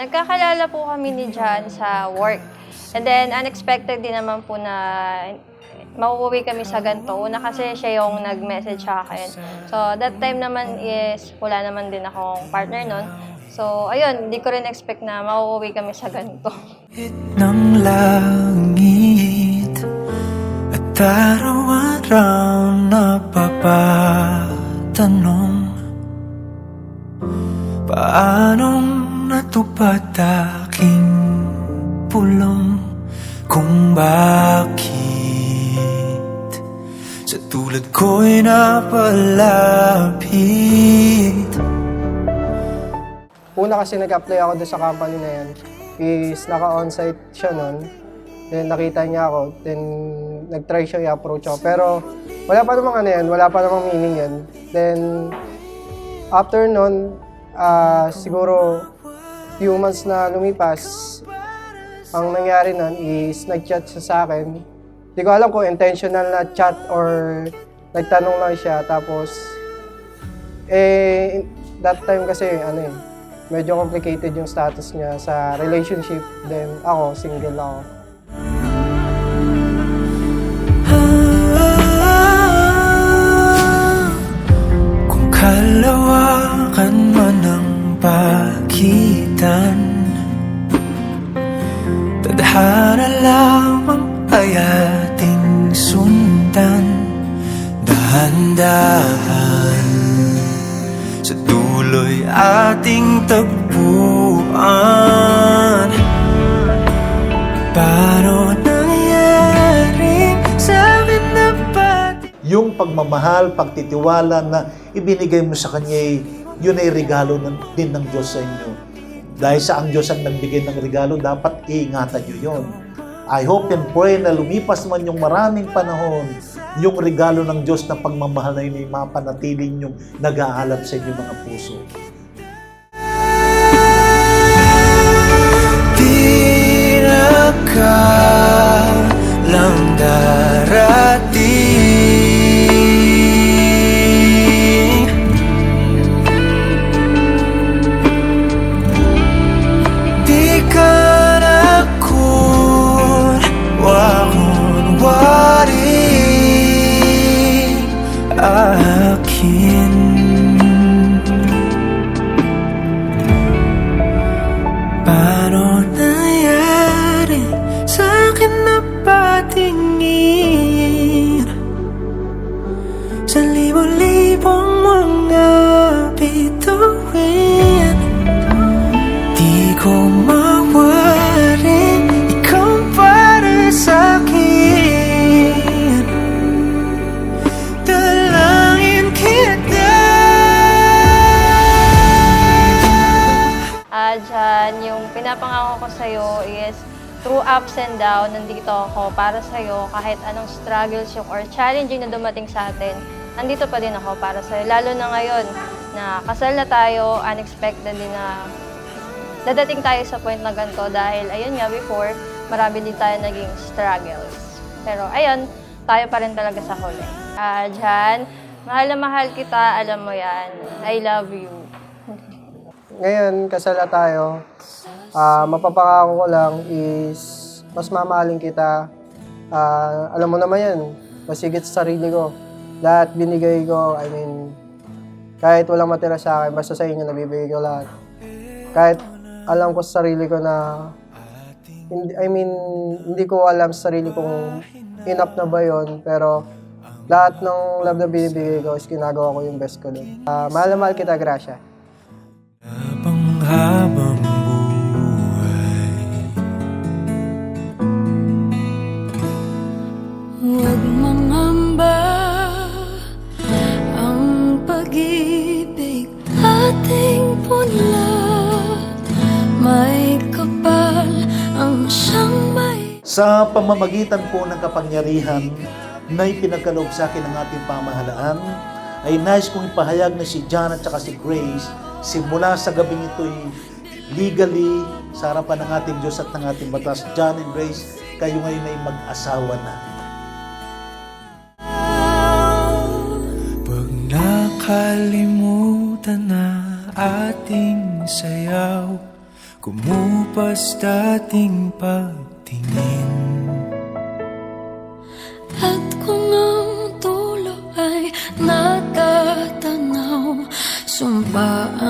Nagkakalala po kami ni John sa work. And then, unexpected din naman po na mauuwi kami sa ganito. Una kasi siya yung nag-message sa akin. So, that time naman is wala naman din akong partner nun. So, ayun, hindi ko rin expect na mauuwi kami sa ganito. Ng langit at araw-araw napapatanong paanong natupad aking pulong kung bakit sa tulad ko'y napalapit. Una kasi nag-apply ako doon sa company na yan is naka-onsite siya nun. Then nakita niya ako, then nag-try siya i-approach ako. Pero wala pa namang ano yan, wala pa namang meaning yan. Then after nun, siguro few months na lumipas, ang nangyari nun is nag-chat siya sa akin. Hindi ko alam kung intentional na chat or nagtanong lang siya. Tapos, that time kasi, medyo complicated yung status niya sa relationship. Then ako, single ako. Kung kalawakan man ang pagitan, tadhana lamang ay ating sundan. Dahan-dahan sa tuloy ating tagpuan. Paano nangyari sa akin na pati? Yung pagmamahal, pagtitiwala na ibinigay mo sa Kanya, yun ay regalo din ng Diyos sa inyo. Dahil sa ang Diyos ang nagbigay ng regalo, dapat iingatan nyo yun. I hope and pray na lumipas man yung maraming panahon, yung regalo ng Diyos na pagmamahal na yun ay mapanatiling yung nag-aalab sa inyong mga puso. Di na lang darating, di ka na kunwaring akin. Paano nangyari sa akin na patingin sa libo-libong mga bituin? Di ko mawarin ikaw para sa'kin. Dalangin kita. John, yung pinapangako ko sa'yo is through ups and downs, nandito ako para sa'yo. Kahit anong struggles yung or challenging na dumating sa atin, nandito pa din ako para sa'yo. Lalo na ngayon na kasal na tayo, unexpected din na dadating tayo sa point na ganito dahil ayun nga before, marami din tayo naging struggles. Pero ayun, tayo pa rin talaga sa huli. John, mahal na mahal kita, alam mo yan. I love you. Ngayon, kasal na tayo. Mapapangako ko lang is mas mamahalin kita. Alam mo naman yan, masigit sa sarili ko. Lahat binigay ko, kahit walang matira sa akin, basta sa inyo nabibigay ko lahat. Kahit alam ko sa sarili ko na, hindi ko alam sa sarili kong enough na ba yun, pero lahat ng love na binibigay ko is ginagawa ko yung best ko doon. Mahal na mahal kita, Gracia. Habang buhay, huwag mangamba, ang pag-ibig ating punla, may kapal ang siyang may. Sa pamamagitan po ng kapangyarihan na ipinagkaloob sa akin ng ating pamahalaan, ay nais kong ipahayag na si John at saka si Grace, simula sa gabing ito'y legally sa harapan ng ating Diyos at ng ating batas. John and Grace, kayo ngayon ay mag-asawa na. pag nakalimutan na ating sayaw, kumupas dating pagtingin. At kung ang dulo ay natatanaw, sumpaan